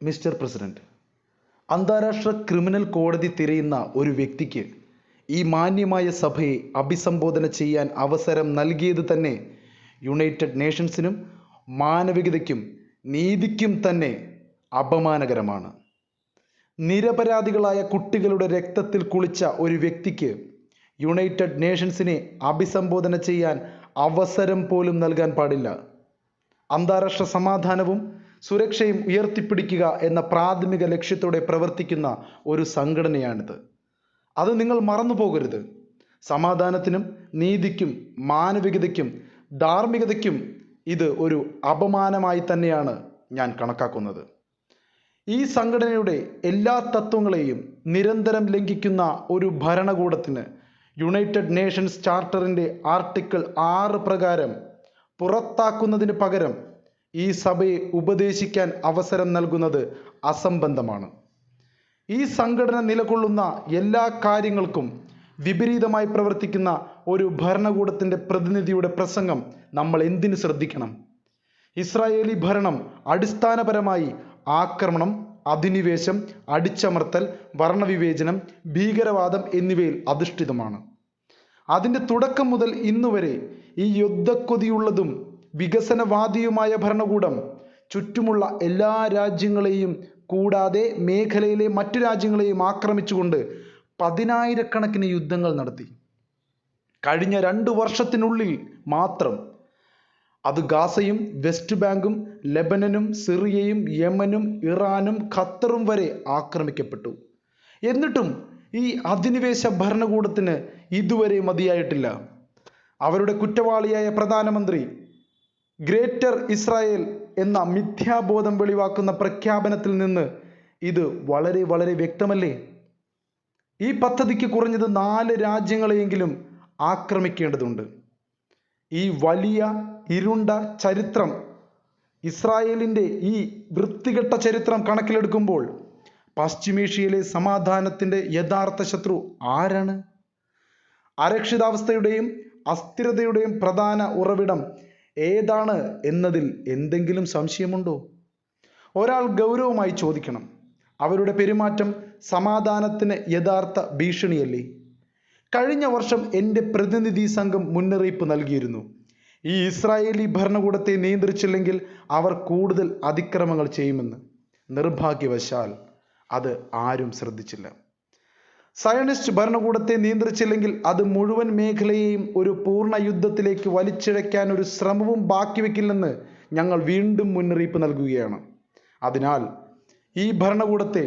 Mister president, അന്താരാഷ്ട്ര criminal കോടതി തിരയുന്ന ഒരു വ്യക്തിക്ക് ഈ മാന്യമായ സഭയെ അഭിസംബോധന ചെയ്യാൻ അവസരം നൽകിയത് തന്നെ യുണൈറ്റഡ് നേഷൻസിനും മാനവികതയ്ക്കും നീതിക്കും തന്നെ അപമാനകരമാണ്. നിരപരാധികളായ കുട്ടികളുടെ രക്തത്തിൽ കുളിച്ച ഒരു വ്യക്തിക്ക് യുണൈറ്റഡ് നേഷൻസിനെ അഭിസംബോധന ചെയ്യാൻ അവസരം പോലും നൽകാൻ പാടില്ല. അന്താരാഷ്ട്ര സമാധാനവും സുരക്ഷയും ഉയർത്തിപ്പിടിക്കുക എന്ന പ്രാഥമിക ലക്ഷ്യത്തോടെ പ്രവർത്തിക്കുന്ന ഒരു സംഘടനയാണിത്. അത് നിങ്ങൾ മറന്നു പോകരുത്. സമാധാനത്തിനും നീതിക്കും മാനവികതയ്ക്കും ധാർമ്മികതയ്ക്കും ഇത് ഒരു അപമാനമായി തന്നെയാണ് ഞാൻ കണക്കാക്കുന്നത്. ഈ സംഘടനയുടെ എല്ലാ തത്വങ്ങളെയും നിരന്തരം ലംഘിക്കുന്ന ഒരു ഭരണകൂടത്തിന് യുണൈറ്റഡ് നേഷൻസ് ചാർട്ടറിൻ്റെ ആർട്ടിക്കിൾ 6 പ്രകാരം പുറത്താക്കുന്നതിന് പകരം ഈ സഭയെ ഉപദേശിക്കാൻ അവസരം നൽകുന്നത് അസംബന്ധമാണ്. ഈ സംഘടന നിലകൊള്ളുന്ന എല്ലാ കാര്യങ്ങൾക്കും വിപരീതമായി പ്രവർത്തിക്കുന്ന ഒരു ഭരണകൂടത്തിൻ്റെ പ്രതിനിധിയുടെ പ്രസംഗം നമ്മൾ എന്തിനു ശ്രദ്ധിക്കണം? ഇസ്രായേലി ഭരണം അടിസ്ഥാനപരമായി ആക്രമണം, അധിനിവേശം, അടിച്ചമർത്തൽ, വർണ്ണവിവേചനം, ഭീകരവാദം എന്നിവയിൽ അധിഷ്ഠിതമാണ്. അതിൻ്റെ തുടക്കം മുതൽ ഇന്നുവരെ ഈ യുദ്ധക്കൊതിയുള്ളതും വികസനവാദിയുമായ ഭരണകൂടം ചുറ്റുമുള്ള എല്ലാ രാജ്യങ്ങളെയും കൂടാതെ മേഖലയിലെ മറ്റു രാജ്യങ്ങളെയും ആക്രമിച്ചുകൊണ്ട് 10,000-കണക്കിന് യുദ്ധങ്ങൾ നടത്തി. കഴിഞ്ഞ 2 വർഷത്തിനുള്ളിൽ മാത്രം അത് ഗാസയും വെസ്റ്റ് ബാങ്കും ലെബനനും സിറിയയും യമനും ഇറാനും ഖത്തറും വരെ ആക്രമിക്കപ്പെട്ടു. എന്നിട്ടും ഈ അധിനിവേശ ഭരണകൂടത്തിന് ഇതുവരെ മതിയായിട്ടില്ല. അവരുടെ കുറ്റവാളിയായ പ്രധാനമന്ത്രി ഗ്രേറ്റർ ഇസ്രായേൽ എന്ന മിഥ്യാബോധം വെളിവാക്കുന്ന പ്രഖ്യാപനത്തിൽ നിന്ന് ഇത് വളരെ വളരെ വ്യക്തമല്ലേ? ഈ പദ്ധതിക്ക് കുറഞ്ഞത് 4 രാജ്യങ്ങളെയെങ്കിലും ആക്രമിക്കേണ്ടതുണ്ട്. ഈ വലിയ ഇരുണ്ട ചരിത്രം, ഇസ്രായേലിൻ്റെ ഈ വൃത്തികെട്ട ചരിത്രം കണക്കിലെടുക്കുമ്പോൾ പശ്ചിമേഷ്യയിലെ സമാധാനത്തിൻ്റെ യഥാർത്ഥ ശത്രു ആരാണ്? അരക്ഷിതാവസ്ഥയുടെയും അസ്ഥിരതയുടെയും പ്രധാന ഉറവിടം ഏതാണ് എന്നതിൽ എന്തെങ്കിലും സംശയമുണ്ടോ? ഒരാൾ ഗൗരവമായി ചോദിക്കണം, അവരുടെ പെരുമാറ്റം സമാധാനത്തിന് യഥാർത്ഥ ഭീഷണിയല്ലേ? കഴിഞ്ഞ വർഷം എൻ്റെ പ്രതിനിധി സംഘം മുന്നറിയിപ്പ് നൽകിയിരുന്നു. ഈ ഇസ്രായേലി ഭരണകൂടത്തെ നിയന്ത്രിച്ചില്ലെങ്കിൽ അവർ കൂടുതൽ അതിക്രമങ്ങൾ ചെയ്യുമെന്ന്. നിർഭാഗ്യവശാൽ അത് ആരും ശ്രദ്ധിച്ചില്ല. സയണിസ്റ്റ് ഭരണകൂടത്തെ നിയന്ത്രിച്ചില്ലെങ്കിൽ അത് മുഴുവൻ മേഖലയെയും ഒരു പൂർണ്ണ യുദ്ധത്തിലേക്ക് വലിച്ചിഴയ്ക്കാൻ ഒരു ശ്രമവും ബാക്കി വയ്ക്കില്ലെന്ന് ഞങ്ങൾ വീണ്ടും മുന്നറിയിപ്പ് നൽകുകയാണ്. അതിനാൽ ഈ ഭരണകൂടത്തെ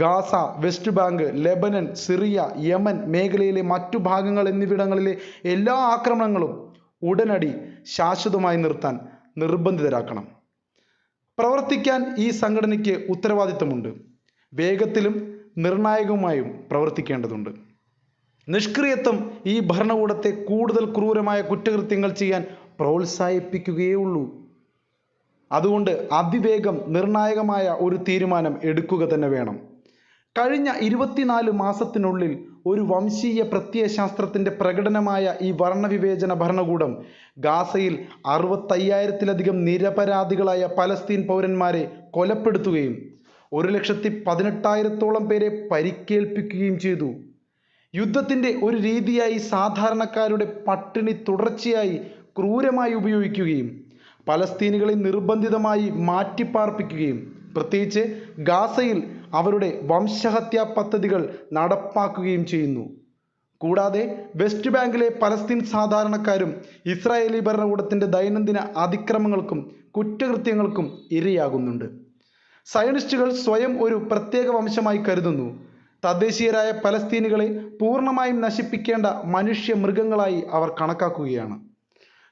Gaza, west bank, Lebanon, Syria, Yemen മേഖലയിലെ മറ്റു ഭാഗങ്ങൾ എന്നിവിടങ്ങളിലെ എല്ലാ ആക്രമണങ്ങളും ഉടനടി ശാശ്വതമായി നിർത്താൻ നിർബന്ധിതരാക്കണം. പ്രവർത്തിക്കാൻ ഈ സംഘടനയ്ക്ക് ഉത്തരവാദിത്തമുണ്ട്. വേഗത്തിലും നിർണായകവുമായും പ്രവർത്തിക്കേണ്ടതുണ്ട്. നിഷ്ക്രിയത്വം ഈ ഭരണകൂടത്തെ കൂടുതൽ ക്രൂരമായ കുറ്റകൃത്യങ്ങൾ ചെയ്യാൻ പ്രോത്സാഹിപ്പിക്കുകയേ ഉള്ളൂ. അതുകൊണ്ട് അതിവേഗം നിർണായകമായ ഒരു തീരുമാനം എടുക്കുക തന്നെ വേണം. കഴിഞ്ഞ 24 മാസത്തിനുള്ളിൽ ഒരു വംശീയ പ്രത്യയശാസ്ത്രത്തിൻ്റെ പ്രകടനമായ ഈ വർണ്ണവിവേചന ഭരണകൂടം ഗാസയിൽ 65,000-ലധികം നിരപരാധികളായ പലസ്തീൻ പൗരന്മാരെ കൊലപ്പെടുത്തുകയും 1,18,000-ഓളം പേരെ പരിക്കേൽപ്പിക്കുകയും ചെയ്തു. യുദ്ധത്തിൻ്റെ ഒരു രീതിയായി സാധാരണക്കാരുടെ പട്ടിണി തുടർച്ചയായി ക്രൂരമായി ഉപയോഗിക്കുകയും പലസ്തീനികളെ നിർബന്ധിതമായി മാറ്റിപ്പാർപ്പിക്കുകയും പ്രത്യേകിച്ച് ഗാസയിൽ അവരുടെ വംശഹത്യാ പദ്ധതികൾ നടപ്പാക്കുകയും ചെയ്യുന്നു. കൂടാതെ വെസ്റ്റ് ബാങ്കിലെ പലസ്തീൻ സാധാരണക്കാരും ഇസ്രായേലി ഭരണകൂടത്തിൻ്റെ ദൈനംദിന അതിക്രമങ്ങൾക്കും കുറ്റകൃത്യങ്ങൾക്കും ഇരയാകുന്നുണ്ട്. സയണിസ്റ്റുകൾ സ്വയം ഒരു പ്രത്യേക വംശമായി കരുതുന്നു. തദ്ദേശീയരായ പലസ്തീനികളെ പൂർണ്ണമായും നശിപ്പിക്കേണ്ട മനുഷ്യ മൃഗങ്ങളായി അവർ കണക്കാക്കുകയാണ്.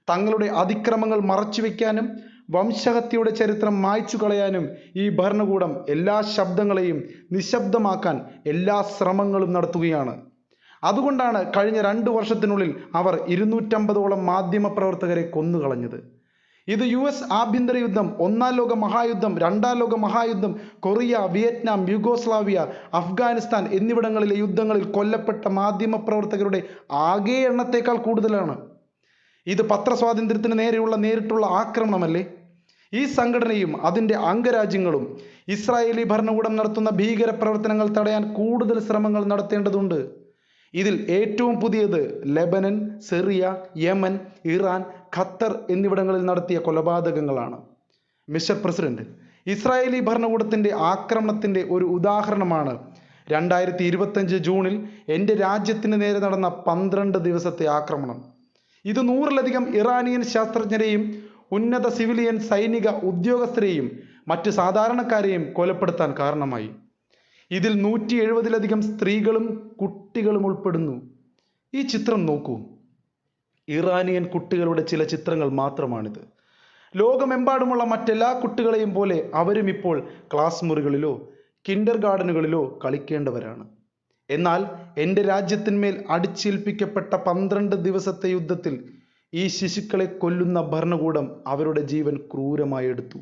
തങ്ങളുടെ അതിക്രമങ്ങൾ മറച്ചുവെക്കാനും വംശഹത്യയുടെ ചരിത്രം മായ്ച്ചു കളയാനും ഈ ഭരണകൂടം എല്ലാ ശബ്ദങ്ങളെയും നിശബ്ദമാക്കാൻ എല്ലാ ശ്രമങ്ങളും നടത്തുകയാണ്. അതുകൊണ്ടാണ് കഴിഞ്ഞ 2 വർഷത്തിനുള്ളിൽ അവർ 250ഓളം മാധ്യമപ്രവർത്തകരെ കൊന്നുകളഞ്ഞത്. ഇത് US ആഭ്യന്തര യുദ്ധം, 1-ാം ലോക മഹായുദ്ധം, 2-ാം ലോക മഹായുദ്ധം, കൊറിയ, വിയറ്റ്നാം, യുഗോസ്ലാവിയ, അഫ്ഗാനിസ്ഥാൻ എന്നിവിടങ്ങളിലെ യുദ്ധങ്ങളിൽ കൊല്ലപ്പെട്ട മാധ്യമപ്രവർത്തകരുടെ ആകെ എണ്ണത്തേക്കാൾ കൂടുതലാണ്. ഇത് പത്രസ്വാതന്ത്ര്യത്തിന് നേരെയുള്ള നേരിട്ടുള്ള ആക്രമണമല്ലേ? ഈ സംഘടനയും അതിൻ്റെ അംഗരാജ്യങ്ങളും ഇസ്രായേലി ഭരണകൂടം നടത്തുന്ന ഭീകര പ്രവർത്തനങ്ങൾ തടയാൻ കൂടുതൽ ശ്രമങ്ങൾ നടത്തേണ്ടതുണ്ട്. ഇതിൽ ഏറ്റവും പുതിയത് Lebanon, Syria, Yemen, Iran, Qatar എന്നിവിടങ്ങളിൽ നടത്തിയ കൊലപാതകങ്ങളാണ്. മിസ്റ്റർ പ്രസിഡന്റ്, ഇസ്രായേലി ഭരണകൂടത്തിൻ്റെ ആക്രമണത്തിൻ്റെ ഒരു ഉദാഹരണമാണ് 2025 ജൂണിൽ എൻ്റെ രാജ്യത്തിന് നേരെ നടന്ന 12 ദിവസത്തെ ആക്രമണം. ഇത് 100-ലധികം ഇറാനിയൻ ശാസ്ത്രജ്ഞരെയും ഉന്നത സിവിലിയൻ സൈനിക ഉദ്യോഗസ്ഥരെയും മറ്റ് സാധാരണക്കാരെയും കൊലപ്പെടുത്താൻ കാരണമായി. ഇതിൽ 170-ലധികം സ്ത്രീകളും കുട്ടികളും ഉൾപ്പെടുന്നു. ഈ ചിത്രം നോക്കൂ. ഇറാനിയൻ കുട്ടികളുടെ ചില ചിത്രങ്ങൾ മാത്രമാണിത്. ലോകമെമ്പാടുമുള്ള മറ്റെല്ലാ കുട്ടികളെയും പോലെ അവരും ഇപ്പോൾ ക്ലാസ് മുറികളിലോ കിൻഡർ ഗാർഡനുകളിലോ കളിക്കേണ്ടവരാണ്. എന്നാൽ എൻ്റെ രാജ്യത്തിന്മേൽ അടിച്ചേൽപ്പിക്കപ്പെട്ട 12 ദിവസത്തെ യുദ്ധത്തിൽ ഈ ശിശുക്കളെ കൊല്ലുന്ന ഭരണകൂടം അവരുടെ ജീവൻ ക്രൂരമായി എടുത്തു.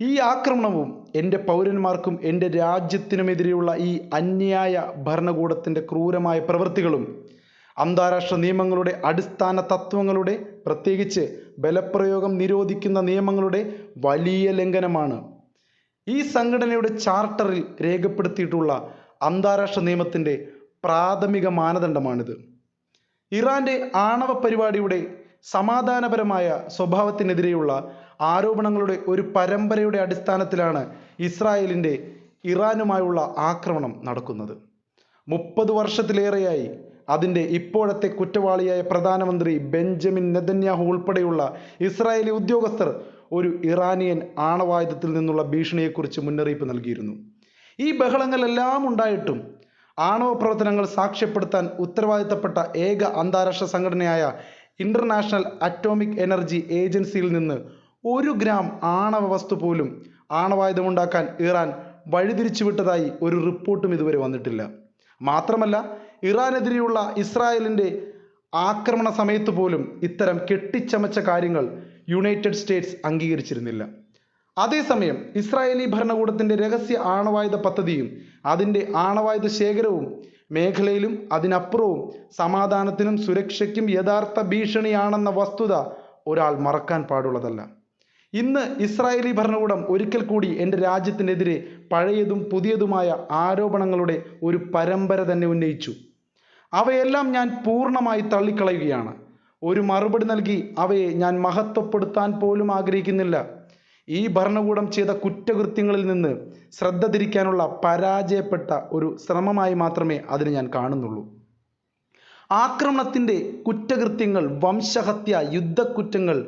ഈ ആക്രമണവും എൻ്റെ പൗരന്മാർക്കും എൻ്റെ രാജ്യത്തിനുമെതിരെയുള്ള ഈ അന്യായ ഭരണകൂടത്തിൻ്റെ ക്രൂരമായ പ്രവൃത്തികളും അന്താരാഷ്ട്ര നിയമങ്ങളുടെ അടിസ്ഥാന തത്വങ്ങളുടെ, പ്രത്യേകിച്ച് ബലപ്രയോഗം നിരോധിക്കുന്ന നിയമങ്ങളുടെ വലിയ ലംഘനമാണ്. ഈ സംഘടനയുടെ ചാർട്ടറിൽ രേഖപ്പെടുത്തിയിട്ടുള്ള അന്താരാഷ്ട്ര നിയമത്തിൻ്റെ പ്രാഥമിക മാനദണ്ഡമാണിത്. ഇറാന്റെ ആണവ പരിപാടിയുടെ സമാധാനപരമായ സ്വഭാവത്തിനെതിരെയുള്ള ആരോപണങ്ങളുടെ ഒരു പരമ്പരയുടെ അടിസ്ഥാനത്തിലാണ് ഇസ്രായേലിൻ്റെ ഇറാനുമായുള്ള ആക്രമണം നടക്കുന്നത്. 30 വർഷത്തിലേറെയായി അതിൻ്റെ ഇപ്പോഴത്തെ കുറ്റവാളിയായ പ്രധാനമന്ത്രി ബെഞ്ചമിൻ നെതന്യാഹു ഉൾപ്പെടെയുള്ള ഇസ്രായേലി ഉദ്യോഗസ്ഥർ ഒരു ഇറാനിയൻ ആണവായുധത്തിൽ നിന്നുള്ള ഭീഷണിയെക്കുറിച്ച് മുന്നറിയിപ്പ് നൽകിയിരുന്നു. ഈ ബഹളങ്ങളെല്ലാം ഉണ്ടായിട്ടും ആണവ പ്രവർത്തനങ്ങൾ സാക്ഷ്യപ്പെടുത്താൻ ഉത്തരവാദിത്തപ്പെട്ട ഏക അന്താരാഷ്ട്ര സംഘടനയായ ഇന്റർനാഷണൽ അറ്റോമിക് എനർജി ഏജൻസിയിൽ നിന്ന് 1 ഗ്രാം ആണവ വസ്തു പോലും ആണവായുധമുണ്ടാക്കാൻ ഇറാൻ വഴിതിരിച്ചുവിട്ടതായി ഒരു റിപ്പോർട്ടും ഇതുവരെ വന്നിട്ടില്ല. മാത്രമല്ല, ഇറാനെതിരെയുള്ള ഇസ്രായേലിൻ്റെ ആക്രമണ സമയത്ത് പോലും ഇത്തരം കെട്ടിച്ചമച്ച കാര്യങ്ങൾ യുണൈറ്റഡ് സ്റ്റേറ്റ്സ് അംഗീകരിച്ചിരുന്നില്ല. അതേസമയം ഇസ്രായേലി ഭരണകൂടത്തിൻ്റെ രഹസ്യ ആണവായുധ പദ്ധതിയും അതിൻ്റെ ആണവായുധ ശേഖരവും മേഖലയിലും അതിനപ്പുറവും സമാധാനത്തിനും സുരക്ഷയ്ക്കും യഥാർത്ഥ ഭീഷണിയാണെന്ന വസ്തുത ഒരാൾ മറക്കാൻ പാടുള്ളതല്ല. ഇന്ന് ഇസ്രായേലി ഭരണകൂടം ഒരിക്കൽ കൂടി എൻ്റെ രാജ്യത്തിനെതിരെ പഴയതും പുതിയതുമായ ആരോപണങ്ങളുടെ ഒരു പരമ്പര തന്നെ ഉന്നയിച്ചു. അവയെല്ലാം ഞാൻ പൂർണ്ണമായി തള്ളിക്കളയുകയാണ്. ഒരു മറുപടി നൽകി അവയെ ഞാൻ മഹത്വപ്പെടുത്താൻ പോലും ആഗ്രഹിക്കുന്നില്ല. ഈ ഭരണകൂടം ചെയ്ത കുറ്റകൃത്യങ്ങളിൽ നിന്ന് ശ്രദ്ധ തിരിക്കാനുള്ള പരാജയപ്പെട്ട ഒരു ശ്രമമായി മാത്രമേ അതിന് ഞാൻ കാണുന്നുള്ളൂ. ആക്രമണത്തിൻ്റെ കുറ്റകൃത്യങ്ങൾ, വംശഹത്യ, യുദ്ധക്കുറ്റങ്ങൾ,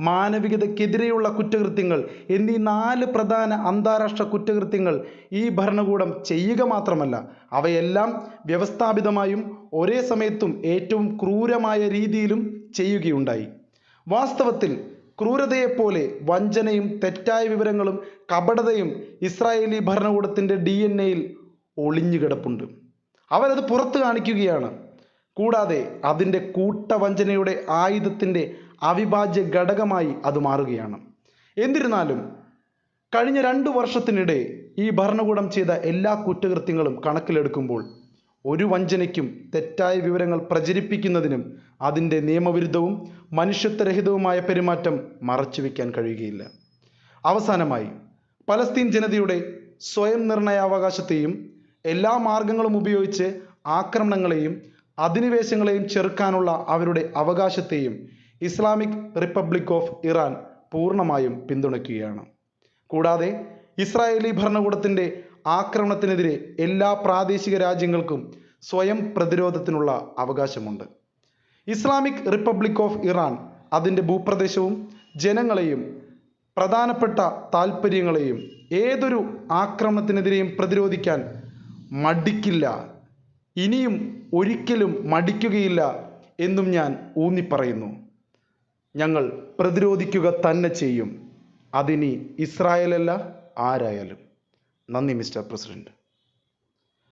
മാനവികതയ്ക്കെതിരെയുള്ള കുറ്റകൃത്യങ്ങൾ എന്നീ 4 പ്രധാന അന്താരാഷ്ട്ര കുറ്റകൃത്യങ്ങൾ ഈ ഭരണകൂടം ചെയ്യുക മാത്രമല്ല, അവയെല്ലാം വ്യവസ്ഥാപിതമായും ഒരേ സമയത്തും ഏറ്റവും ക്രൂരമായ രീതിയിലും ചെയ്യുകയുണ്ടായി. വാസ്തവത്തിൽ ക്രൂരതയെപ്പോലെ വഞ്ചനയും തെറ്റായ വിവരങ്ങളും കപടതയും ഇസ്രായേലി ഭരണകൂടത്തിൻ്റെ DNA-യിൽ ഒളിഞ്ഞുകിടപ്പുണ്ട്. അവരത് പുറത്തു കാണിക്കുകയാണ്. കൂടാതെ അതിൻ്റെ കൂട്ടവഞ്ചനയുടെ ആയുധത്തിൻ്റെ അവിഭാജ്യ ഘടകമായി അത് മാറുകയാണ്. എന്നിരുന്നാലും കഴിഞ്ഞ 2 വർഷത്തിനിടെ ഈ ഭരണകൂടം ചെയ്ത എല്ലാ കുറ്റകൃത്യങ്ങളും കണക്കിലെടുക്കുമ്പോൾ ഒരു വഞ്ചനയ്ക്കും തെറ്റായ വിവരങ്ങൾ പ്രചരിപ്പിക്കുന്നതിനും അതിൻ്റെ നിയമവിരുദ്ധവും മനുഷ്യത്വരഹിതവുമായ പെരുമാറ്റം മറച്ചുവെക്കാൻ കഴിയുകയില്ല. അവസാനമായി, പലസ്തീൻ ജനതയുടെ സ്വയം നിർണയാവകാശത്തെയും എല്ലാ മാർഗങ്ങളും ഉപയോഗിച്ച് ആക്രമണങ്ങളെയും അധിനിവേശങ്ങളെയും ചെറുക്കാനുള്ള അവരുടെ അവകാശത്തെയും ഇസ്ലാമിക് റിപ്പബ്ലിക് ഓഫ് ഇറാൻ പൂർണ്ണമായും പിന്തുണയ്ക്കുകയാണ്. കൂടാതെ ഇസ്രായേലി ഭരണകൂടത്തിൻ്റെ ആക്രമണത്തിനെതിരെ എല്ലാ പ്രാദേശിക രാജ്യങ്ങൾക്കും സ്വയം പ്രതിരോധത്തിനുള്ള അവകാശമുണ്ട്. ഇസ്ലാമിക് റിപ്പബ്ലിക് ഓഫ് ഇറാൻ അതിൻ്റെ ഭൂപ്രദേശവും ജനങ്ങളെയും പ്രധാനപ്പെട്ട താൽപ്പര്യങ്ങളെയും ഏതൊരു ആക്രമണത്തിനെതിരെയും പ്രതിരോധിക്കാൻ മടിക്കില്ല, ഇനിയും ഒരിക്കലും മടിക്കുകയില്ല എന്നും ഞാൻ ഊന്നിപ്പറയുന്നു. ഞങ്ങൾ പ്രതിരോധിക്കുക തന്നെ ചെയ്യും. അതിനി ഇസ്രായേലല്ല, ആരായാലും. നന്ദി മിസ്റ്റർ പ്രസിഡന്റ്.